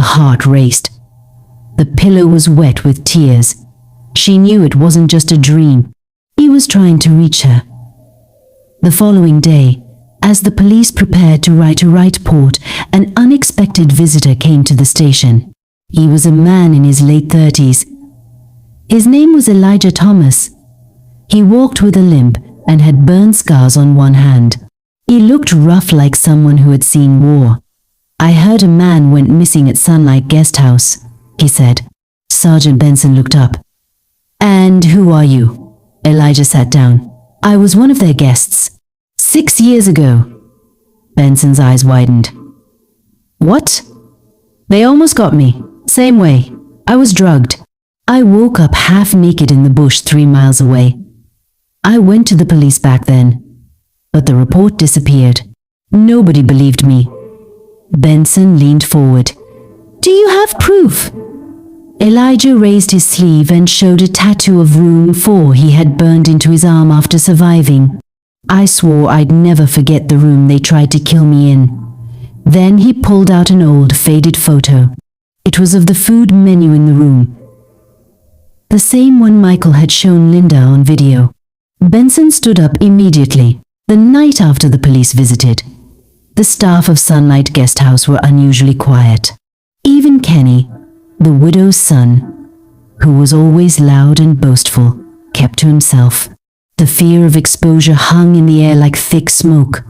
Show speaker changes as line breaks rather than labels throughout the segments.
heart raced. The pillow was wet with tears. She knew it wasn't just a dream. He was trying to reach her. The following day, as the police prepared to write to Wrightport, an unexpected visitor came to the station. He was a man in his late 30s. His name was Elijah Thomas. He walked with a limp and had burn scars on one hand. He looked rough, like someone who had seen war. "I heard a man went missing at Sunlight Guest House," he said. Sergeant Benson looked up. "And who are you?" Elijah sat down. "I was one of their guests. 6 years ago." Benson's eyes widened. "What?" "They almost got me. Same way. I was drugged. I woke up half naked in the bush 3 miles away. I went to the police back then, but the report disappeared. Nobody believed me." Benson leaned forward. "Do you have proof?" Elijah raised his sleeve and showed a tattoo of room 4 he had burned into his arm after surviving. "I swore I'd never forget the room they tried to kill me in." Then he pulled out an old, faded photo. It was of the food menu in the room, the same one Michael had shown Linda on video. Benson stood up immediately. The night after the police visited, the staff of Sunlight Guest House were unusually quiet. Even Kenny, the widow's son, who was always loud and boastful, kept to himself. The fear of exposure hung in the air like thick smoke.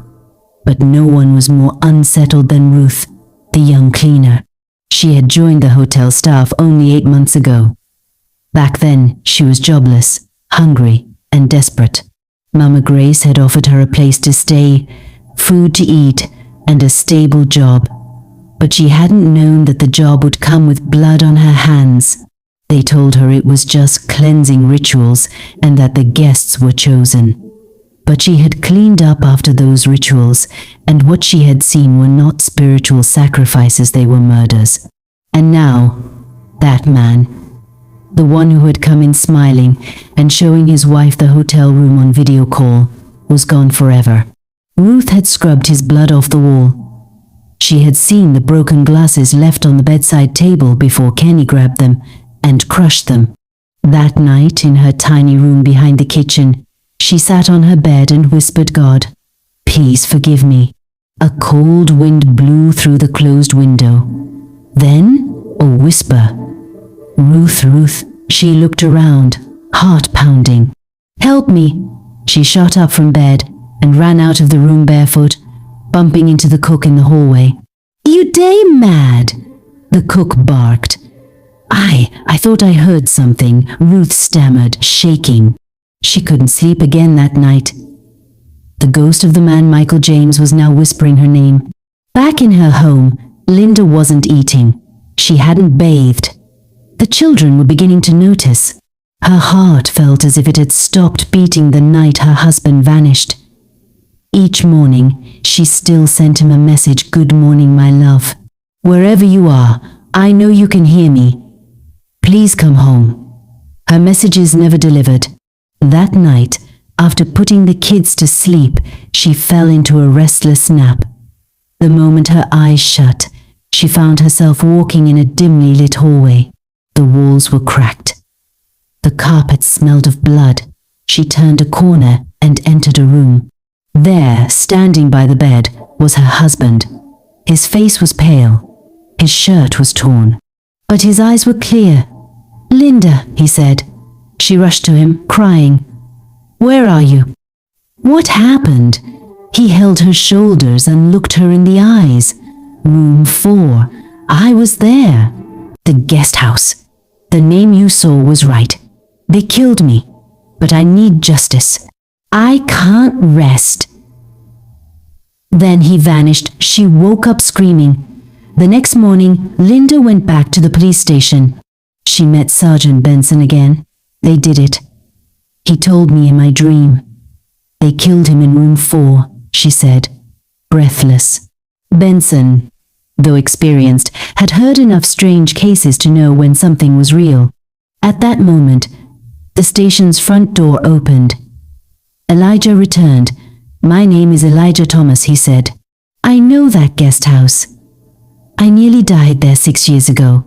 But no one was more unsettled than Ruth, the young cleaner. She had joined the hotel staff only 8 months ago. Back then, she was jobless, hungry, and desperate. Mama Grace had offered her a place to stay, food to eat, and a stable job. But she hadn't known that the job would come with blood on her hands. They told her it was just cleansing rituals and that the guests were chosen. But she had cleaned up after those rituals, and what she had seen were not spiritual sacrifices, they were murders. And now, that man, the one who had come in smiling and showing his wife the hotel room on video call, was gone forever. Ruth had scrubbed his blood off the wall. She had seen the broken glasses left on the bedside table before Kenny grabbed them and crushed them. That night, in her tiny room behind the kitchen, she sat on her bed and whispered, "God, please forgive me." A cold wind blew through the closed window. Then, a whisper. "Ruth, Ruth." She looked around, heart pounding. "Help me." She shot up from bed and ran out of the room barefoot, bumping into the cook in the hallway. "You day mad," the cook barked. I thought I heard something," Ruth stammered, shaking. She couldn't sleep again that night. The ghost of the man Michael James was now whispering her name. Back in her home, Linda wasn't eating. She hadn't bathed. The children were beginning to notice. Her heart felt as if it had stopped beating the night her husband vanished. Each morning, she still sent him a message, "Good morning, my love. Wherever you are, I know you can hear me. Please come home." Her messages never delivered. That night, after putting the kids to sleep, she fell into a restless nap. The moment her eyes shut, she found herself walking in a dimly lit hallway. The walls were cracked. The carpet smelled of blood. She turned a corner and entered a room. There, standing by the bed, was her husband. His face was pale. His shirt was torn. But his eyes were clear. "Linda," he said. She rushed to him, crying. "Where are you?" "What happened?" He held her shoulders and looked her in the eyes. "Room 4. I was there." "The guest house. The name you saw was right. They killed me, but I need justice. I can't rest." Then he vanished. She woke up screaming. The next morning, Linda went back to the police station. She met Sergeant Benson again. They did it. "He told me in my dream. They killed him in room 4, she said, breathless. Benson, though experienced, had heard enough strange cases to know when something was real. At that moment, the station's front door opened. Elijah returned. "My name is Elijah Thomas," he said. "I know that guest house." I nearly died there 6 years ago."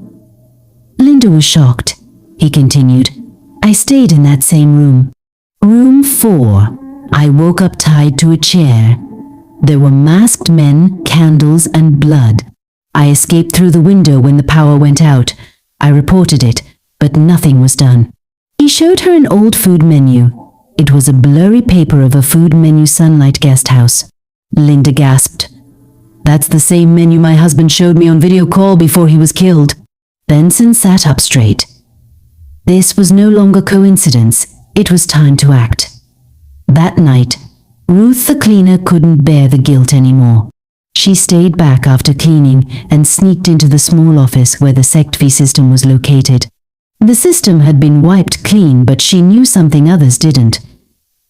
Linda was shocked. He continued, "I stayed in that same room. Room 4. I woke up tied to a chair. There were masked men, candles, and blood. I escaped through the window when the power went out. I reported it, but nothing was done." He showed her an old food menu. It was a blurry paper of a food menu Sunlight guest house. Linda gasped. "That's the same menu my husband showed me on video call before he was killed." Benson sat up straight. This was no longer coincidence. It was time to act. That night, Ruth the cleaner couldn't bear the guilt anymore. She stayed back after cleaning and sneaked into the small office where the SectV system was located. The system had been wiped clean, but she knew something others didn't.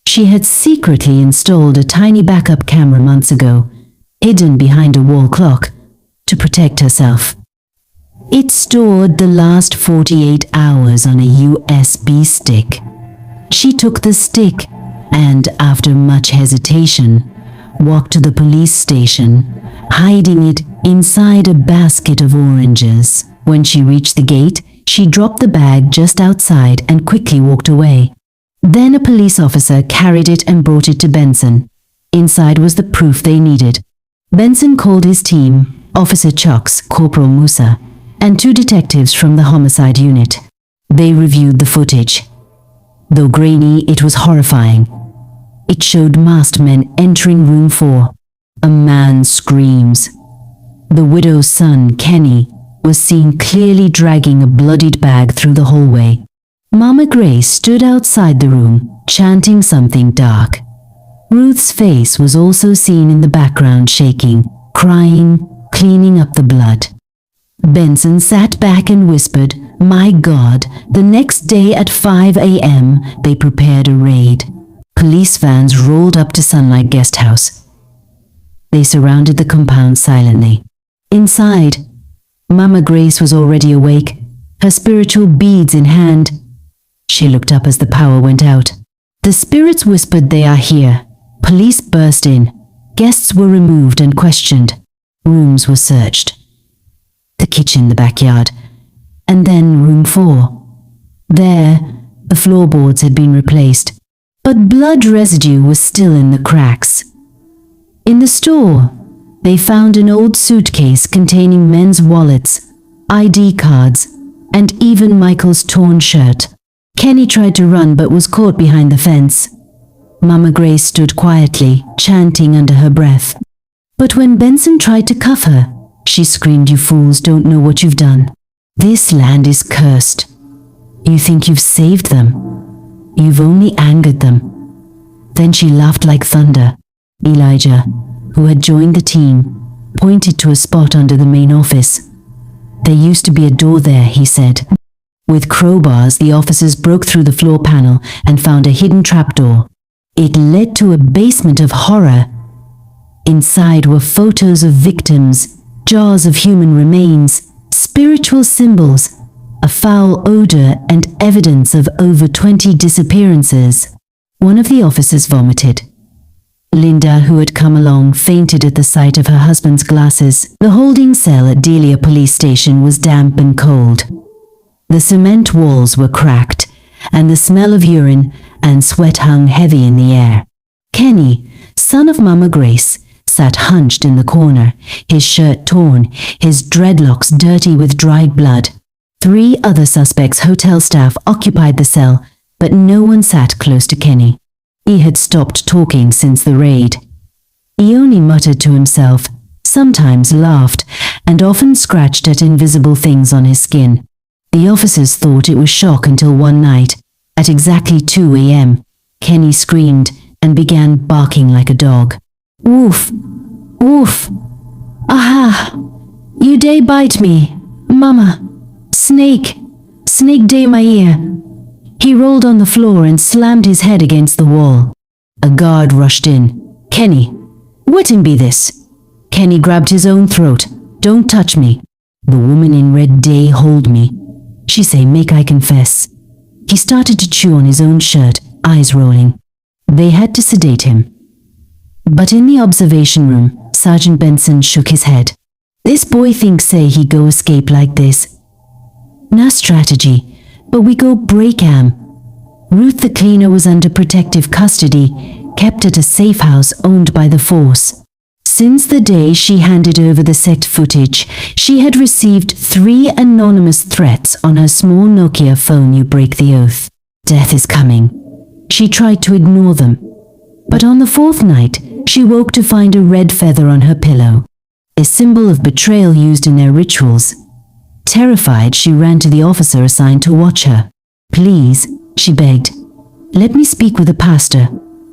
She had secretly installed a tiny backup camera months ago, hidden behind a wall clock, to protect herself. It stored the last 48 hours on a USB stick. She took the stick and, after much hesitation, walked to the police station, hiding it inside a basket of oranges. When she reached the gate, she dropped the bag just outside and quickly walked away. Then a police officer carried it and brought it to Benson. Inside was the proof they needed. Benson called his team, Officer Chucks, Corporal Musa, and 2 detectives from the homicide unit. They reviewed the footage. Though grainy, it was horrifying. It showed masked men entering room 4. A man screams. The widow's son, Kenny, was seen clearly dragging a bloodied bag through the hallway. Mama Grace stood outside the room, chanting something dark. Ruth's face was also seen in the background, shaking, crying, cleaning up the blood. Benson sat back and whispered, "My God." The next day at 5 a.m., they prepared a raid. Police vans rolled up to Sunlight Guest House. They surrounded the compound silently. Inside, Mama Grace was already awake, her spiritual beads in hand. She looked up as the power went out. The spirits whispered, "They are here." Police burst in. Guests were removed and questioned. Rooms were searched. The kitchen, the backyard, and then room 4. There, the floorboards had been replaced, but blood residue was still in the cracks. In the store, they found an old suitcase containing men's wallets, ID cards, and even Michael's torn shirt. Kenny tried to run but was caught behind the fence. Mama Grace stood quietly, chanting under her breath. But when Benson tried to cuff her, she screamed, "You fools don't know what you've done. This land is cursed. You think you've saved them. You've only angered them." Then she laughed like thunder. Elijah, who had joined the team, pointed to a spot under the main office. "There used to be a door there," he said. With crowbars, the officers broke through the floor panel and found a hidden trapdoor. It led to a basement of horror. Inside were photos of victims, jars of human remains, spiritual symbols, a foul odor, and evidence of over 20 disappearances. One of the officers vomited. Linda, who had come along, fainted at the sight of her husband's glasses. The holding cell at Delia Police Station was damp and cold. The cement walls were cracked, and the smell of urine and sweat hung heavy in the air. Kenny, son of Mama Grace, sat hunched in the corner, his shirt torn, his dreadlocks dirty with dried blood. 3 other suspects, hotel staff, occupied the cell, but no one sat close to Kenny. He had stopped talking since the raid. He only muttered to himself, sometimes laughed, and often scratched at invisible things on his skin. The officers thought it was shock until one night, at exactly 2 a.m., Kenny screamed and began barking like a dog. "Woof! Woof! Aha! You day bite me! Mama! Snake! Snake day my ear!" He rolled on the floor and slammed his head against the wall. A guard rushed in. "Kenny, what him be this?" Kenny grabbed his own throat. "Don't touch me. The woman in red day hold me. She say, make I confess." He started to chew on his own shirt, eyes rolling. They had to sedate him. But in the observation room, Sergeant Benson shook his head. This boy thinks say he go escape like this. Na strategy, but we go break am. Ruth the cleaner was under protective custody, kept at a safe house owned by the force. Since the day she handed over the sect footage, she had received 3 anonymous threats on her small Nokia phone. You break the oath. Death is coming. She tried to ignore them. But on the 4th night, she woke to find a red feather on her pillow, a symbol of betrayal used in their rituals. Terrified, she ran to the officer assigned to watch her. Please, she begged, let me speak with a pastor.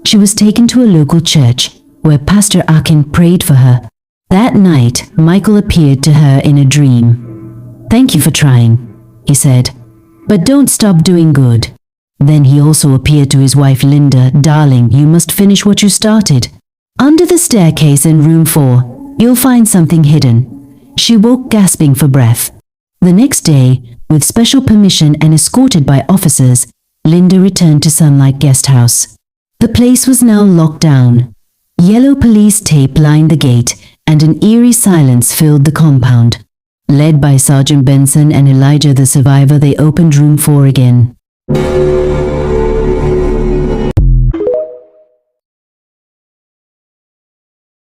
She was taken to a local church, where Pastor Akin prayed for her. That night, Michael appeared to her in a dream. Thank you for trying, he said, but don't stop doing good. Then he also appeared to his wife Linda. Darling, you must finish what you started. Under the staircase in room 4, you'll find something hidden. She woke gasping for breath. The next day, with special permission and escorted by officers, Linda returned to Sunlight Guest House. The place was now locked down. Yellow police tape lined the gate, and an eerie silence filled the compound. Led by Sergeant Benson and Elijah the survivor, they opened room 4 again.